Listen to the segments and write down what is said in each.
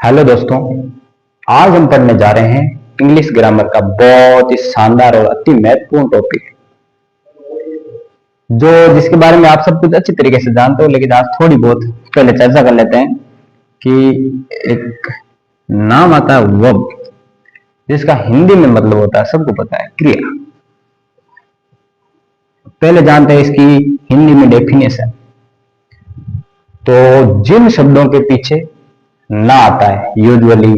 Hello दोस्तों। आज हम पढ़ने जा रहे हैं इंग्लिश ग्रामर का बहुत ही शानदार और अति महत्वपूर्ण टॉपिक, जो जिसके बारे में आप सब कुछ अच्छी तरीके से जानते हो, लेकिन आज थोड़ी बहुत पहले चर्चा कर लेते हैं कि एक नाम आता है वर्ब, जिसका हिंदी में मतलब होता है, सबको पता है, क्रिया। पहले जानते हैं इसकी हिंदी में डेफिनेशन। तो जिन शब्दों के पीछे ना आता है, यूजुअली,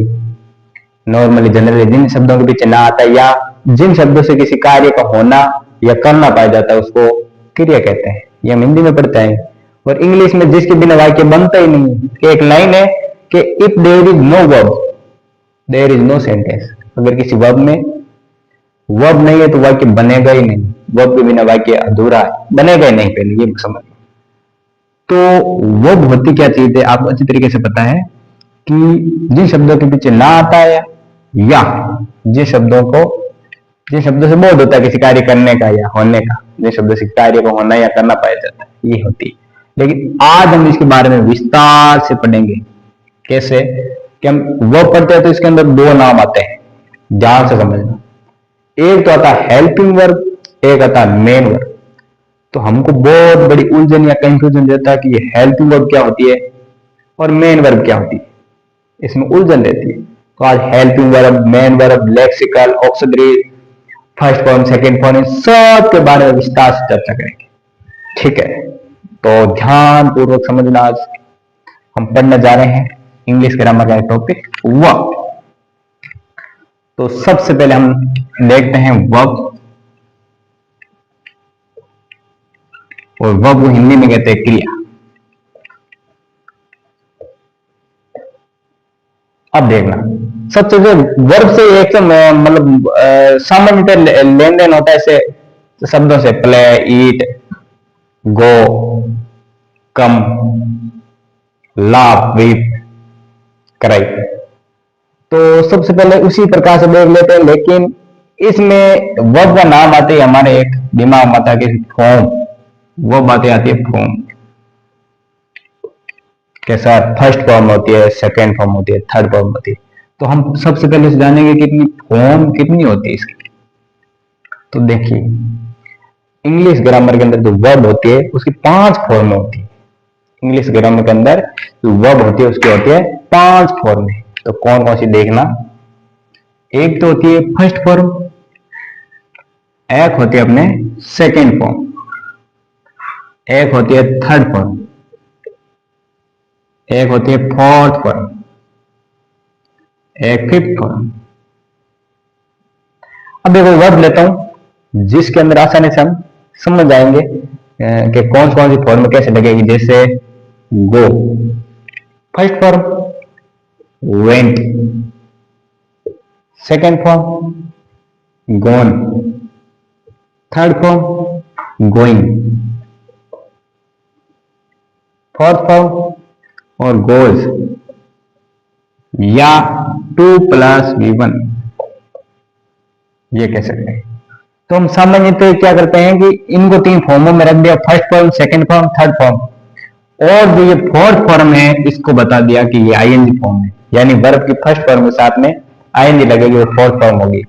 नॉर्मली, जनरली जिन शब्दों के पीछे ना आता है, या जिन शब्दों से किसी कार्य का होना या करना पाया जाता है, उसको क्रिया कहते हैं। ये हम हिंदी में पढ़ते हैं। और इंग्लिश में जिसके बिना वाक्य बनता ही नहीं। एक लाइन है कि if there is no verb there is no sentence. अगर किसी वर्ब में वर्ब नहीं है तो वाक्य बनेगा ही नहीं। वर्ब के बिना वाक्य अधूरा है, बनेगा ही नहीं। पहले ये समझ। तो वर्ब होती क्या चीज है, आपको अच्छी तरीके से पता है कि जिन शब्दों के पीछे ना आता है, या जिन शब्दों से बोध होता है किसी कार्य करने का या होने का, जिन शब्दों से कार्य को होना या करना पाया जाता है, ये होती है। लेकिन आज हम इसके बारे में विस्तार से पढ़ेंगे। कैसे कि हम वर्ब पढ़ते हैं तो इसके अंदर दो नाम आते हैं, ध्यान से समझना। एक तो आता है हेल्पिंग वर्ब, एक आता है मेन वर्ब। तो हमको बहुत बड़ी उलझन या कंफ्यूजन रहता है कि ये हेल्पिंग वर्ब क्या होती है और मेन वर्ब क्या होती है, इसमें उलझन रहती है। तो आज helping verb, main verb, lexical, auxiliary, first form, second form, इन सब के बारे में विस्तार से चर्चा करेंगे। ठीक है, तो ध्यान पूर्वक समझना। आज हम पढ़ने जा रहे हैं इंग्लिश ग्रामर का टॉपिक वर्ब। तो सबसे पहले हम देखते हैं वर्ब, और वर्ब को हिंदी में कहते हैं क्रिया। अब देखना, सबसे जो वर्ब से एक तो मतलब सामान्यतः लेन देन होता है ऐसे शब्दों से, प्ले, ईट, गो, कम, लाफ, वीप, कराई। तो सबसे पहले उसी प्रकार से देख लेते हैं। लेकिन इसमें वर्ब का नाम आते ही हमारे एक दिमाग में आता है कि फॉर्म। वो बातें आती है फॉर्म के साथ। फर्स्ट फॉर्म होती है, सेकेंड फॉर्म होती है, थर्ड फॉर्म होती है। तो हम सबसे पहले से जानेंगे कितनी फॉर्म कितनी होती है इसकी। तो देखिए, इंग्लिश ग्रामर के अंदर जो वर्ब होती है उसकी 5 फॉर्म होती है। इंग्लिश ग्रामर के अंदर जो वर्ब होती है उसकी होती है 5 फॉर्म। तो कौन कौन सी देखना। एक तो होती है फर्स्ट फॉर्म, एक होती है अपने सेकेंड फॉर्म, एक होती है थर्ड फॉर्म, एक होती है फोर्थ फॉर्म, एक फिफ्थ फॉर्म। अब देखो वर्ब लेता हूं जिसके अंदर आसानी से हम समझ जाएंगे कि कौन सी फॉर्म कैसे लगेगी। जैसे go, first form went, second form gone, third form going, fourth form और गोज, या 2+V1, ये कह सकते हैं। तो हम सामान्यतः क्या करते हैं कि इनको 3 फॉर्मों में रख दिया, first form, second form, third form. और जो ये फोर्थ फॉर्म है इसको बता दिया कि ये आईएनजी फॉर्म है, यानी वर्ब की फर्स्ट फॉर्म के साथ में आईएनजी लगेगी, वो फोर्थ फॉर्म होगी।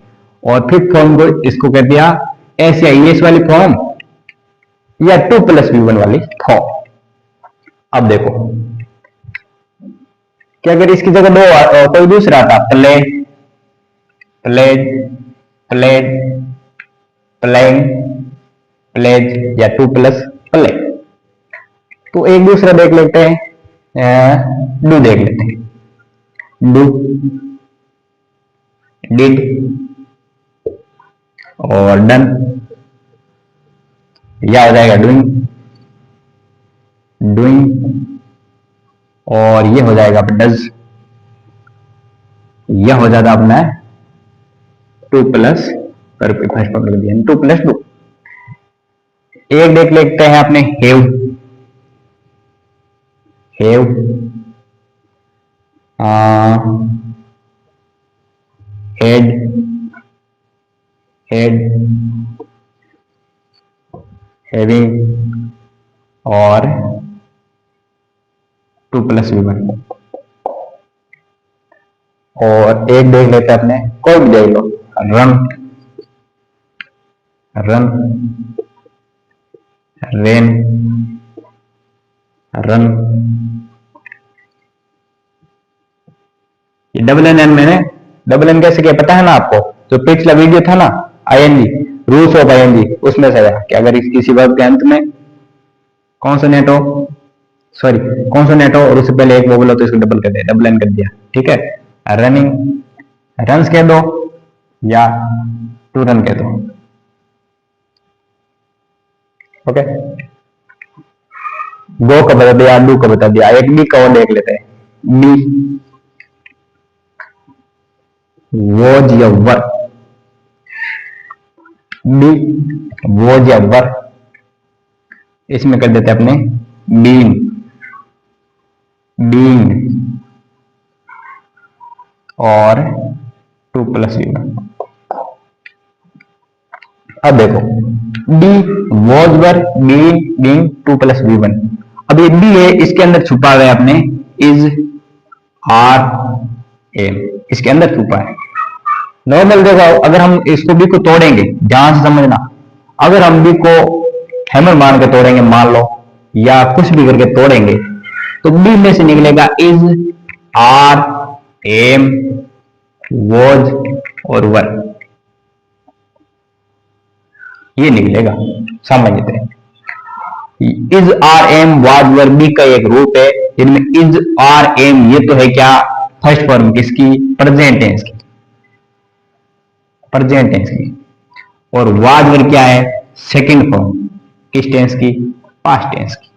और फिफ्थ फॉर्म को इसको कह दिया एस या ईएस वाली फॉर्म, या 2+V1 वाली फॉर्म। अब देखो कि अगर इसकी जगह दो कोई दूसरा आता, play, played, played, playing, plays, या 2+प्ले, तो एक दूसरा देख लेते हैं। डू देख लेते हैं। डू, डिड और डन, या हो जाएगा डूइंग, डूइंग, और ये हो जाएगा डज, यह हो जाता अपना 2+ फर्स्ट फॉर्म लग दिया, 2+2। एक देख लेते हैं अपने have, have, head, head, having और 2+V1। और एक देख लेते हैं अपने, कोई भी देख लो, रन, रन, रेन, रन। ये डबल एन मैंने डबल एन कैसे किया पता है ना आपको? जो पिछला वीडियो था ना आईएनजी, रूल्स ऑफ आईएनजी, उसमें से आया कि अगर किसी वर्ब के अंत में कॉन्सोनेंट हो, सॉरी कॉन्सोनेंट हो और उससे पहले एक वोवल हो तो इसको डबल कर दिया, डबल एन कर दिया, ठीक है। रनिंग, रन्स कह दो या टू रन कह दो, ओके। गो का बता दिया, डू का बता दिया, एक बी का और देख लेते हैं। बी वॉज या वर, बी वॉज या वर, इसमें कर देते अपने बीन, बीन और 2+v1। अब देखो be was were been been 2+v1। अब ये बी है, इसके अंदर छुपा हुआ है अपने इज आर एम, इसके अंदर छुपा है। नॉर्मल देखो अगर हम इसको बी को तोड़ेंगे, ध्यान से समझना, अगर हम बी को हैमर मार के तोड़ेंगे मान लो, या कुछ भी करके तोड़ेंगे, तो बी में से निकलेगा इज आर एम वॉज और वर, ये निकलेगा सामान्यतः। Is are am was were be का एक रूप है, इनमें इज आर एम ये तो है क्या, फर्स्ट फॉर्म किसकी, प्रेजेंट टेंस की, प्रेजेंट टेंस की, और वाज वर क्या है, सेकंड फॉर्म किस टेंस की, पास्ट टेंस की,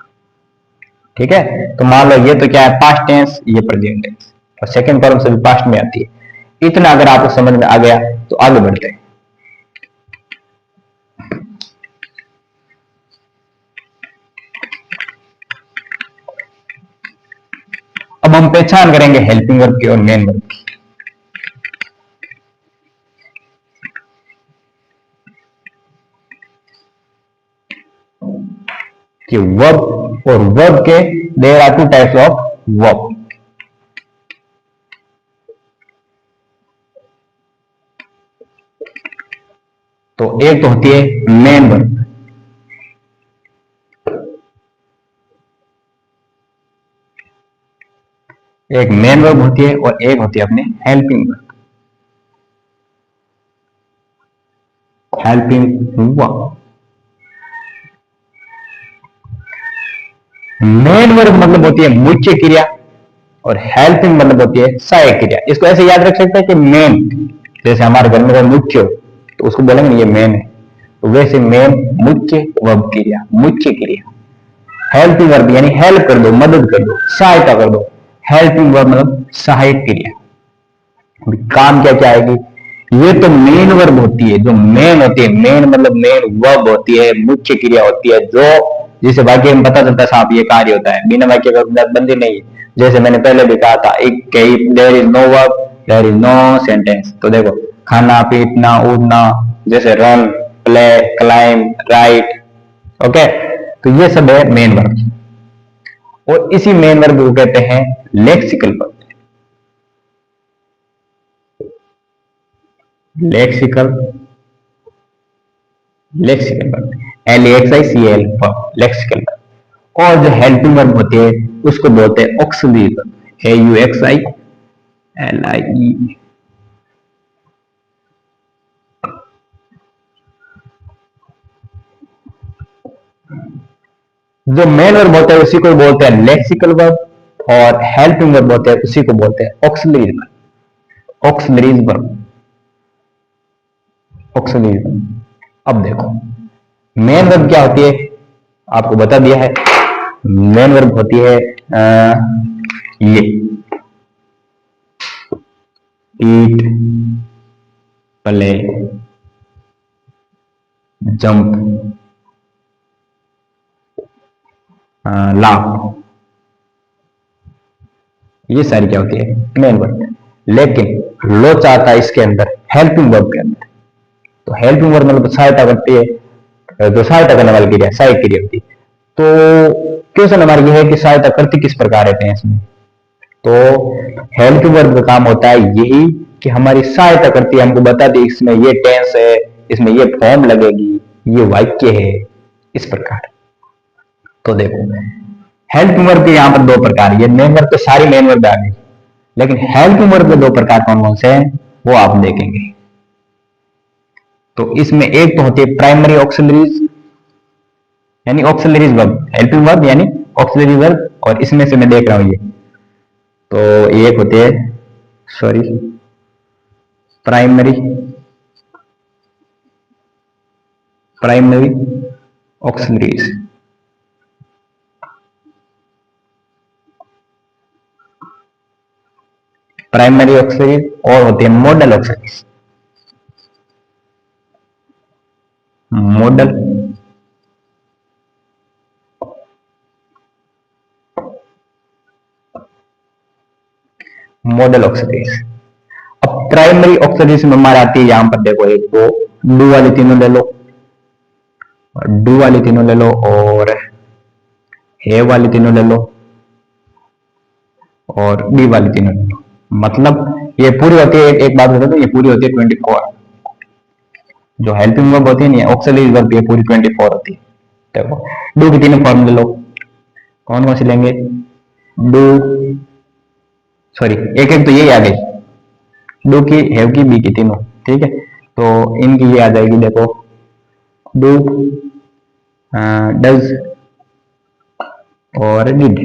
ठीक है। तो मान लो ये तो क्या है, पास्ट टेंस, ये प्रेजेंट टेंस, और सेकंड फॉर्म से भी पास्ट में आती है। इतना अगर आपको समझ में आ गया तो आगे बढ़ते हैं। अब हम पहचान करेंगे हेल्पिंग वर्ब की और मेन वर्ब की। कि वर्ब और वर्ब के there are two types of verb. तो एक तो होती है मेन वर्ब, एक मेन वर्ब होती है और एक होती है अपने helping verb, helping verb. Main verb मतलब होती है मुख्य क्रिया और हेल्पिंग मतलब होती है सहायक क्रिया। इसको ऐसे याद रख सकते हैं कि मेन, जैसे हमारे घर में मुख्य हो तो उसको बोलेंगे ये मेन है, तो वैसे मेन मुख्य वर्ब क्रिया, मुख्य क्रिया। हेल्पिंग वर्ब यानी हेल्प कर दो, मदद कर दो, सहायता कर दो, हेल्पिंग वर्ब मतलब सहायक क्रिया। काम क्या क्या आएगी, ये तो मेन वर्ब होती है, जो मेन होती है, मेन मतलब मेन वर्ब होती है, मुख्य क्रिया होती है, जो जिसे वाक्य में पता चलता है साहब ये कार्य होता है, बिना वाक्य का बंदी नहीं है। जैसे मैंने पहले भी कहा था, एक there is no verb there is no sentence. तो देखो खाना पीना उड़ना, जैसे run play climb write, okay, तो ये सब है मेन वर्ब, और इसी मेन वर्ब को कहते हैं lexical verb. Lexical, lexical verb, LEXICAL verb, lexical verb. और जो हेल्पिंग वर्ब होती है उसको बोलते हैं ऑक्सिलरी वर्ब, AUXILIE। जो मेन वर्ब होता है उसी को बोलते हैं लेक्सिकल वर्ब, और हेल्पिंग वर्ब होते हैं उसी को बोलते हैं auxiliary verb, auxiliary verb, auxiliary verb. अब देखो मेन वर्ब क्या होती है, आपको बता दिया है। मेन वर्ब होती है ये ईट प्ले जंप लाफ, ये सारी क्या होती है मेन वर्ब। लेकिन लोच आता है इसके अंदर हेल्पिंग वर्ब के अंदर। तो हेल्पिंग वर्ब मतलब सहायता करती है, जो सहायता करने वाली क्रिया सहायक क्रिया होती है। तो क्वेश्चन हमारा ये है कि सहायता करती किस प्रकार रहते हैं इसमें, तो हेल्पिंग वर्ब का काम होता है यही कि हमारी सहायता करती है, हमको बताती है इसमें ये टेंस है, इसमें ये फॉर्म लगेगी, ये वाक्य है, इस प्रकार। तो देखो हेल्पिंग वर्ब के यहाँ पर दो प्रकार, ये मेन वर्ब तो सारी मेन वर्ब आ गई, लेकिन हेल्पिंग वर्ब के दो प्रकार कौन कौन से हैं वो आप देखेंगे। तो इसमें एक तो होती है प्राइमरी ऑक्सिलरीज यानी ऑक्सिलरीज वर्ब, हेल्पिंग वर्ब यानी ऑक्सिलरी वर्ब, और इसमें से मैं देख रहा हूं ये, तो एक होते हैं sorry primary auxiliaries, primary auxiliaries, और होते हैं मॉडल ऑक्सिलरीज, मॉडल ऑक्सिलरीज। अब प्राइमरी ऑक्सिलरीज में हमारे आती है यहां पर देखो, एक तो डू वाली तीनों ले लो, डू वाली तीनों ले लो, और हैव वाली तीनों ले लो, और बी वाली तीनों ले लो। मतलब ये पूरी होती है, एक बात बता दो, ये पूरी होती है 24। जो हेल्पिंग वर्ब होती है ना ऑक्सिलरी वर्ब, ये पूरी 24 होती है। देखो डू की तीनों फॉर्म ले लो, कौन कौन से लेंगे, डू सॉरी एक एक तो यही आ गई, डू की, हैव की, बी की तीनों, ठीक है। तो इनकी ये आ जाएगी, देखो डू, डज और डिड,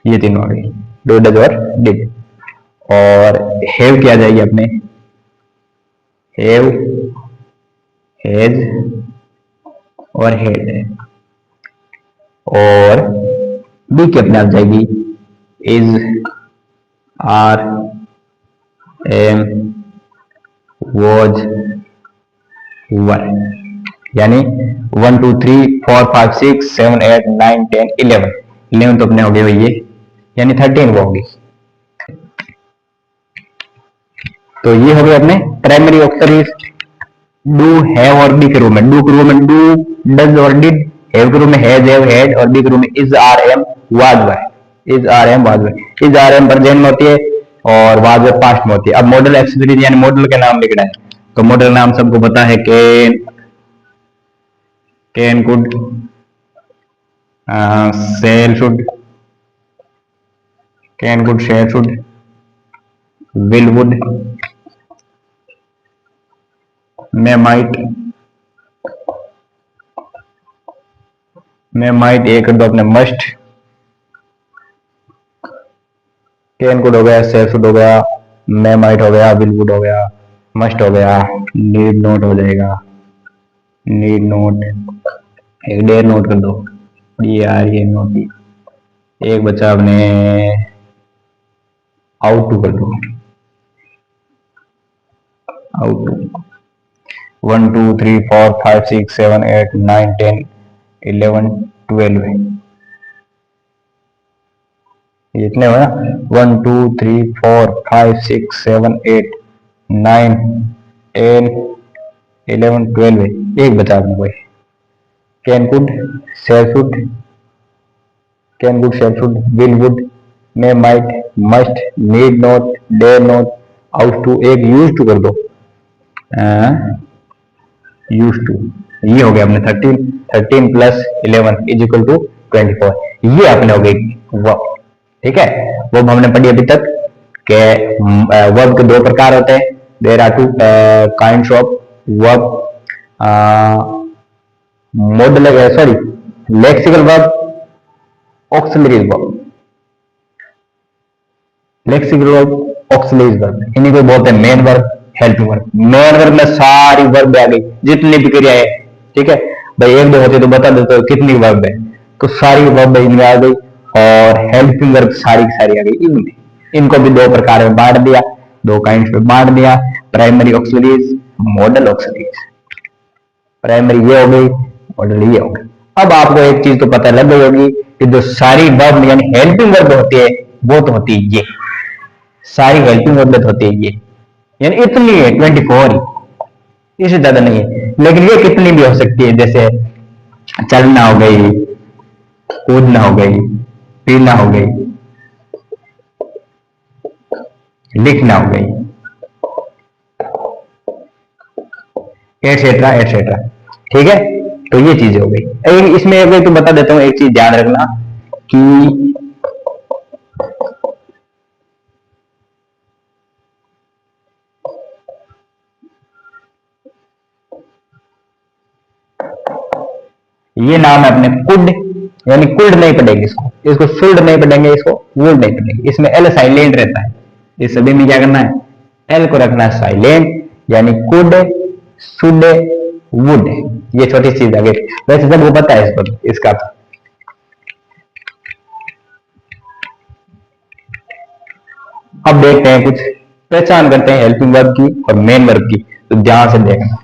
ये तीनों आ गई, डू डज और डिड। और हैव की आ जाएगी अपने, हैव, हैज और हैड, और बी की अपने आ जाएगी इज, आर, एम, वॉज, वर। यानी 1 2 3 4 5 6 7 8 9 10 11 तो अपने हो गए ये, यानी 13 वो होगी। तो ये हो गए अपने प्राइमरी ऑक्सिलरीज डू, हैव और बी के रूप में, डू के रूप में डू, डज और डिड, हैव के रूप में हैज, हैव, हैड, और बी के रूप में is, are, am, was, were, is, are, am, was, were. Is, are, am present में होती है और वाज, वर पास्ट में होती है। अब मॉडल ऑक्सिलरीज यानी मॉडल के नाम लिखना है, तो मॉडल नाम सबको पता है, can, could, shall, should, can, could, shall, should, will, would, may, might, एक कर दो अपने मस्ट, कैन कुड हो गया, शेल शुड हो गया, मे माइट हो गया, विल वुड हो गया, मस्ट हो गया, नीड नोट हो जाएगा, नीड नोट, एक डेयर नोट कर दो, डी आर ए नोट, एक बच्चा अपने आउट टू कर दो, आउट टू। 1 2 3 4 5 6 7 8 9 10 11 12 ये इतने हो ना, 1 2 3 4 5 6 7 8 9 10 11 12 एक बचा अपने कोई, can could, shall should, can could, shall should, will would, may might, must, need not, dare not, ought to, एक यूज टू कर दो, यूज टू। ये हो गया अपने 13 प्लस 11 इज इक्वल टू 24, ये अपने हो गई वर्ब। ठीक है, वर्ब हमने पढ़ी अभी तक के वर्ब के दो प्रकार होते हैं, there are two kinds of verb, modal sorry lexical verb, auxiliary verb, lexical verb, auxiliary verb, इन्हीं को बोलते हैं main verb, helping verb. Main verb में सारी वर्ब आ गई जितनी भी क्रिया है, ठीक है भाई, एक दो होते तो बता देते कितनी वर्ब है, तो सारी वर्ब इनमें आ गई, और हेल्पिंग वर्ब सारी की सारी आ गई इनमें। इनको भी दो प्रकार में बांट दिया, दो काइंड्स में बांट दिया, primary auxiliaries, model auxiliaries. Primary ये हो गई, मॉडल ये हो गई। अब आपको एक चीज तो पता लग गई होगी कि जो सारी वर्ब यानी हेल्पिंग वर्ब होती है वो तो होती है ये, सारी हेल्पिंग वर्ब तो होती है ये, यानी इतनी है 24 ही, इससे ज्यादा नहीं है। लेकिन ये कितनी भी हो सकती है, जैसे चलना हो गई, कूदना हो गई, पीना हो गई, लिखना हो गई, एटसेट्रा एटसेट्रा। ठीक है, तो ये चीज हो गई। इसमें एक तो बता देता हूं, एक चीज ध्यान रखना कि ये नाम है अपने कुड, यानी कुल्ड नहीं पढ़ेंगे इसको, इसको शुल्ड नहीं पढ़ेंगे, इसको वुड नहीं पढ़ेंगे। इसमें एल साइलेंट रहता है, इस सभी में क्या करना है, एल को रखना है साइलेंट, यानी कुड शुड वुड। ये छोटी चीज आगे, वैसे सबको पता है इसको, इसका तो। अब देखते हैं कुछ पहचान करते हैं हेल्पिंग वर्ब की और मेन वर्ब की, तो ध्यान से देखना।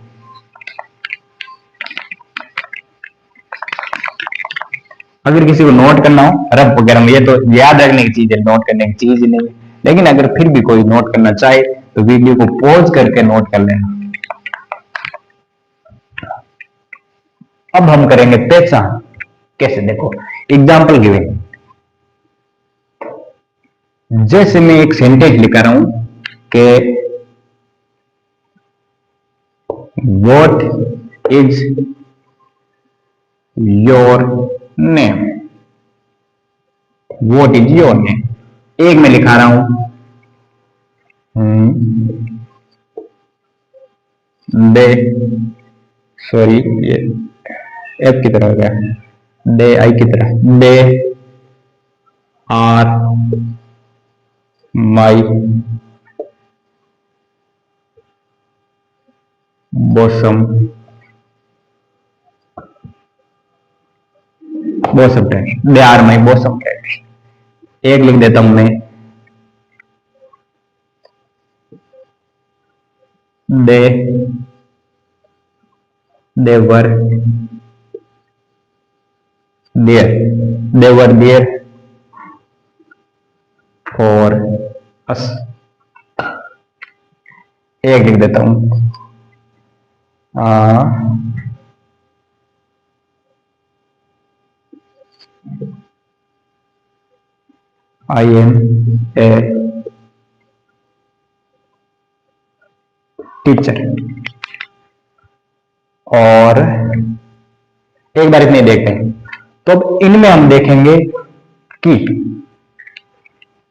अगर किसी को नोट करना हो रफ वगैरह में, ये तो याद रखने की चीज है, नोट करने की चीज ही नहीं है, लेकिन अगर फिर भी कोई नोट करना चाहे तो वीडियो को पॉज करके नोट कर लेना। अब हम करेंगे पहचान, कैसे, देखो एग्जाम्पल गिविंग। जैसे मैं एक सेंटेंस लिख रहा हूं कि what is your name, what is your name. एक में लिखा रहा हूं दे, सॉरी ये एफ की तरह हो गया, दे आई की तरह, they are my bosom bosom friends, they are my bosom friends. एक लिख देता हूं मैं, they were there for us। एक लिख देता हूं, I am a टीचर। और एक बार इतने देखते हैं। तो अब इनमें हम देखेंगे कि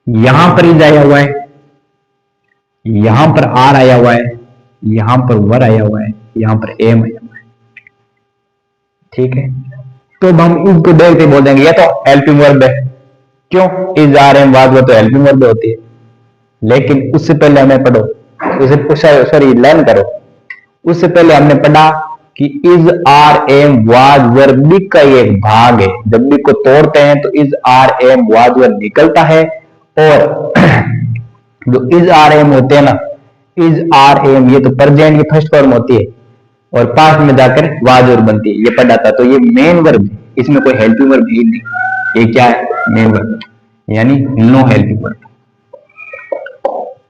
यहां पर इज आया हुआ है, यहां पर आर आया हुआ है, यहां पर वर आया हुआ है, यहां पर एम आया हुआ है। ठीक है, तो अब हम इसको देखते बोल देंगे ये तो हेल्पिंग वर्ब है। क्यों, इज आर एम वाज वो तो हेल्पिंग वर्ब होती है। लेकिन उससे पहले हमें पढ़ो, उसे सॉरी लर्न करो, उससे पहले हमने पढ़ा कि is are am was were बिग का एक भाग है। जब बिग को तोड़ते हैं तो is are am was were निकलता है, और जो इज आर एम होते हैं ना, इज आर एम ये तो प्रेजेंट की फर्स्ट फॉर्म होती है और पास्ट में जाकर वाज वर बनती है, ये पढ़ा था। तो ये मेन वर्ब है, इसमें कोई हेल्पिंग वर्ब ही नहीं, ये क्या है, मेन वर्ब, यानी नो हेल्पिंग वर्ब,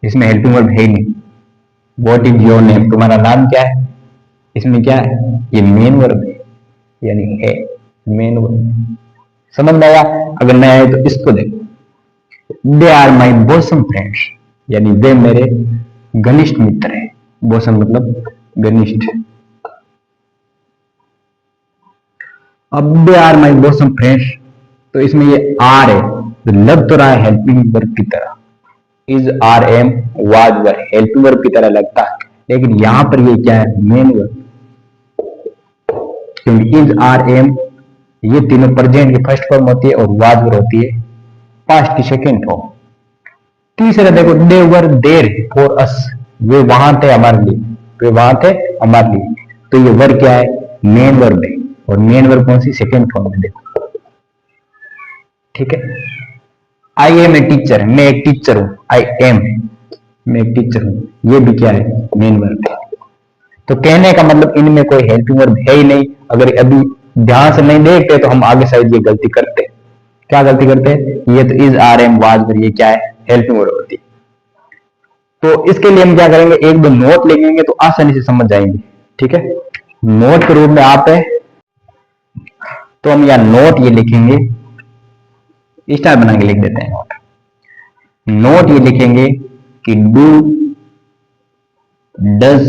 इसमें हेल्पिंग वर्ब है ही नहीं। व्हाट इज योर नेम, तुम्हारा नाम क्या है, इसमें क्या है, ये मेन वर्ब है, यानी है मेन वर्ब। समझ में आया? अगर नहीं आए तो इसको देखो, दे आर माई बोसम फ्रेंड्स, यानी वे मेरे घनिष्ठ मित्र हैं। बोसम मतलब घनिष्ठ। अब दे आर माई बोसम फ्रेंड्स, तो इसमें ये आर है, तो लग तो रहा है हेल्पिंग वर्ब की तरह, is are am was were helping verb की तरह लगता है, लेकिन यहां पर ये क्या है, मेन वर्ब। क्योंकि इज आर एम ये तीनों प्रेजेंट की फर्स्ट फॉर्म होती है और वाज वर होती है पास्ट की सेकेंड फॉर्म। तीसरा देखो, दे वर देयर फॉर अस, वे वहां थे हमारे लिए, वे वहां थे हमारे लिए। तो ये वर्ब क्या है, मेन वर्ब है, और मेन वर्ब कौन सी, सेकेंड फॉर्म में। देखो ठीक है, आई एम ए टीचर, मैं एक टीचर हूं, आई एम, मैं एक टीचर हूं, ये भी क्या है, मेन वर्ब है। तो कहने का मतलब इनमें कोई हेल्पिंग वर्ब है ही नहीं। अगर अभी ध्यान से नहीं देखते तो हम आगे शायद ये गलती करते। क्या गलती करते हैं, ये तो is are am was were, ये क्या है, हेल्पिंग वर्ब होती है। तो इसके लिए हम क्या करेंगे, एक दो नोट लिखेंगे तो आसानी से समझ जाएंगे। ठीक है, नोट के रूप में आप है, तो हम यहाँ नोट ये लिखेंगे, स्टार बना के लिख देते हैं नोट। नोट ये लिखेंगे कि डू, डज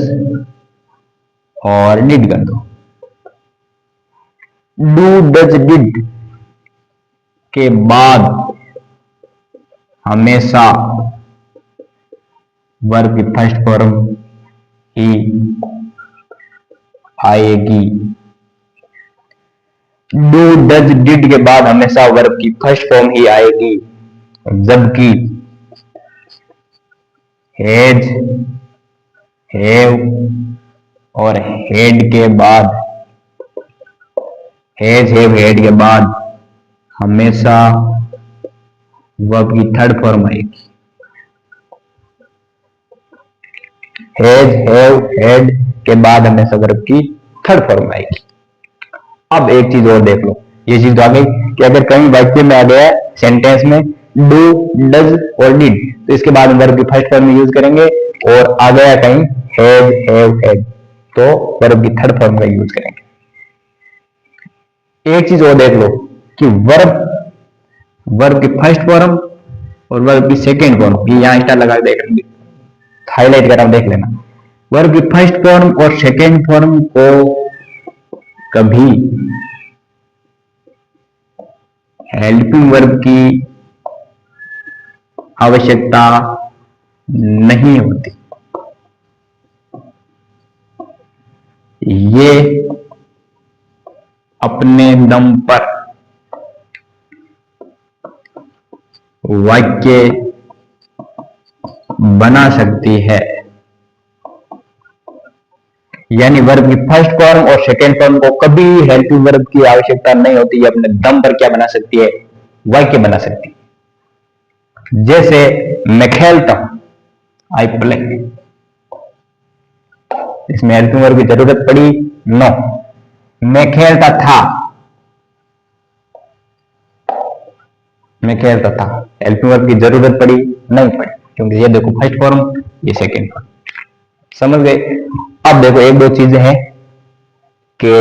और डिड कर दो। डू, डज, डिड के बाद हमेशा वर्ब की फर्स्ट फॉर्म ही आएगी। डू, डज, डिड के बाद हमेशा वर्ब की फर्स्ट फॉर्म ही आएगी, जबकि हैज, हैव और हैड के बाद, हैज, हैव, हैड के बाद हमेशा वर्ब की थर्ड फॉर्म आएगी। हैज, हैव, हैड के बाद हमेशा वर्ब की थर्ड फॉर्म आएगी। अब एक चीज और देख लो, ये चीज तो आ गई कि अगर कहीं वाक्य में आ गया सेंटेंस में डू, डज और डिड, तो इसके बाद वर्ब की फर्स्ट फॉर्म यूज करेंगे, और आ गया कहीं हैज, हैव, हैड, तो वर्ब की थर्ड फॉर्म का यूज करेंगे। एक चीज और देख लो कि वर्ब की फर्स्ट फॉर्म और वर्ब की सेकेंड फॉर्म, ये यहां स्टार लगा देख, हाईलाइट कर रहा हूं, देख लेना। वर्ब की फर्स्ट फॉर्म और सेकेंड फॉर्म को कभी हेल्पिंग वर्ब की आवश्यकता नहीं होती। ये अपने दम पर वाक्य बना सकती है, यानी वर्ब की फर्स्ट फॉर्म और सेकेंड फॉर्म को कभी हेल्पिंग वर्ब की आवश्यकता नहीं होती। ये अपने दम पर क्या बना सकती है, वाक्य बना सकती है। जैसे मैं खेलता हूं, आई प्ले, इसमें हेल्पिंग वर्ब की जरूरत पड़ी? नो। मैं खेलता था, मैं खेलता था, हेल्पिंग वर्ब की जरूरत पड़ी? नहीं पड़ी, क्योंकि ये देखो फर्स्ट फॉर्म, ये सेकेंड फॉर्म। समझ गए? अब देखो एक दो चीजें हैं कि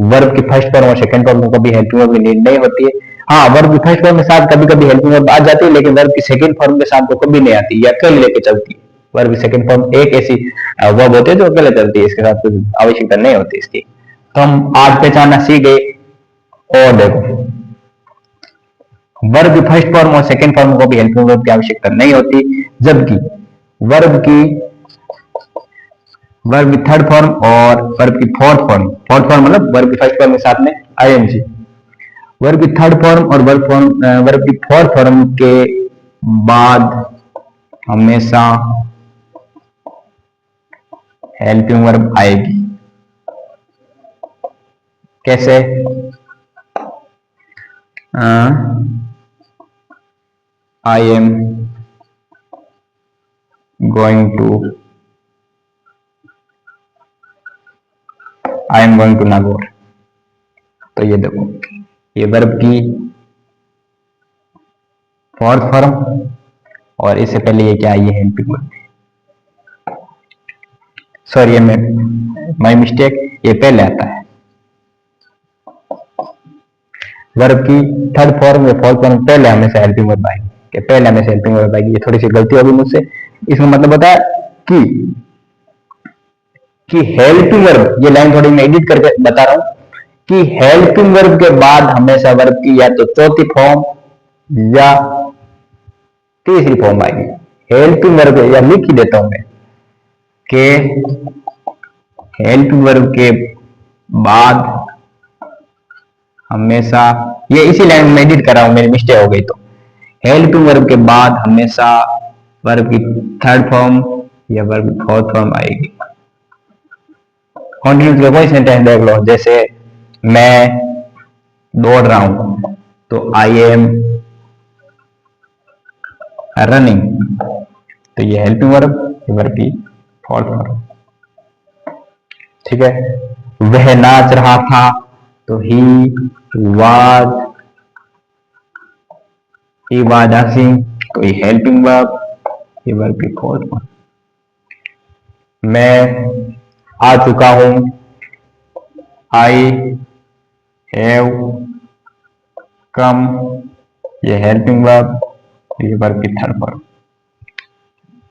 वर्ब की फर्स्ट फॉर्म और सेकंड फॉर्म को कभी हेल्पिंग वर्ब की नीड नहीं होती है। हाँ, वर्ब की फर्स्ट फॉर्म के साथ कभी कभी हेल्पिंग वर्ब आ जाती है, लेकिन वर्ब की सेकंड फॉर्म के साथ तो कभी नहीं आती, या अकेले लेके चलती है। वर्ब की सेकंड फॉर्म एक ऐसी वर्ब होती है जो अकेले चलती है, इसके साथ कोई आवश्यकता नहीं होती इसकी। तो हम आज पहचानना सीख गए। और देखो, वर्ब की फर्स्ट फॉर्म और सेकंड फॉर्म को भी हेल्पिंग वर्ब की आवश्यकता नहीं होती, जबकि वर्ब की थर्ड फॉर्म और वर्ब की फोर्थ फॉर्म मतलब वर्ब की फर्स्ट फॉर्म के साथ में आईएनजी, वर्ब की थर्ड फॉर्म और वर्ब की फोर्थ फॉर्म के बाद हमेशा हेल्पिंग वर्ब आएगी। कैसे? I am going to Nagaur. तो ये देखो, ये वर्ब की फोर्थ फॉर्म, और इससे पहले ये क्या है, ये हेल्पिंग वर्ब। सॉरी, ये माय मिस्टेक, ये पहले आता है। वर्ब की थर्ड फॉर्म या फोर्थ फॉर्म पहले हमेशा हेल्पिंग वर्ब आएगी, कि पहले हमेशा हेल्पिंग वर्ब आएगी। ये थोड़ी सी गलती होगी मुझसे। इसमें मतलब होता है कि हेल्पिंग वर्ब, ये लाइन थोड़ी मैं एडिट करके बता रहा हूं कि हेल्पिंग वर्ब के बाद हमेशा वर्ब की या तो चौथी फॉर्म या तीसरी फॉर्म आएगी। हेल्पिंग वर्ब, या लिख ही देता हूं मैं कि हेल्पिंग वर्ब के बाद हमेशा, ये इसी लाइन में एडिट कर रहा हूं, मेरी मिस्टेक हो गई। तो हेल्पिंग वर्ब के बाद हमेशा वर्ब की थर्ड फॉर्म या वर्ब की फोर्थ फॉर्म आएगी। कॉन्टिन्यूस का कोई सेंटेंस देख लो, जैसे मैं दौड़ रहा हूं, तो आई एम रनिंग, तो ये हेल्पिंग वर्ब की फोर्थ फॉर्म। ठीक है? वह नाच रहा था, तो ही वाज डांसिंग, तो ये हेल्पिंग वर्ब, ये वर्ब की फोर्थ फॉर्म। मैं आ चुका हूं, आई हैव कम, ये हेल्पिंग वर्ब, ये वर्ब की थर्ड फॉर्म।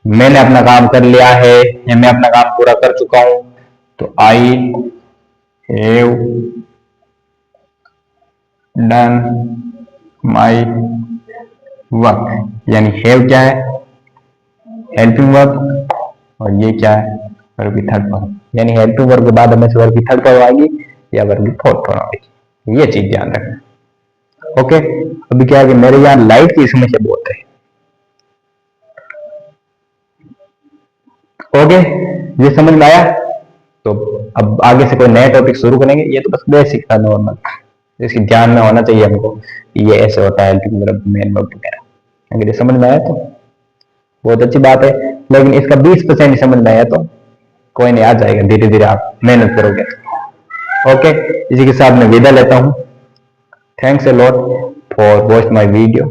मैंने अपना काम कर लिया है या मैं अपना काम पूरा कर चुका हूं, तो I have done my work. यानी हैव क्या है, हेल्पिंग वर्ब, और ये क्या है, वर्ब की थर्ड फॉर्म। यानी हेल्पिंग वर्ब के बाद हमें वर्ब की थर्ड फॉर्म आएगी या वर्ब की फोर्थ फॉर्म आएगी, ये चीज ध्यान रखना। ओके, अभी क्या है कि मेरे यहाँ लाइट की समस्या बहुत है। ओके, ये समझ में आया? तो अब आगे से कोई नया टॉपिक शुरू करेंगे। ये तो बस बेसिक था, नॉर्मल, इसकी ध्यान में होना चाहिए हमको, ये ऐसे होता है हेल्पिंग वर्ब, मेन वर्ब वगैरह। अगर ये समझ में आया तो बहुत अच्छी बात है, लेकिन इसका 20% ही समझ में आया तो कोई नहीं, आ जाएगा धीरे धीरे, आप मेहनत करोगे। ओके, इसी के साथ मैं विदा लेता हूं। Thanks a lot for watch my video.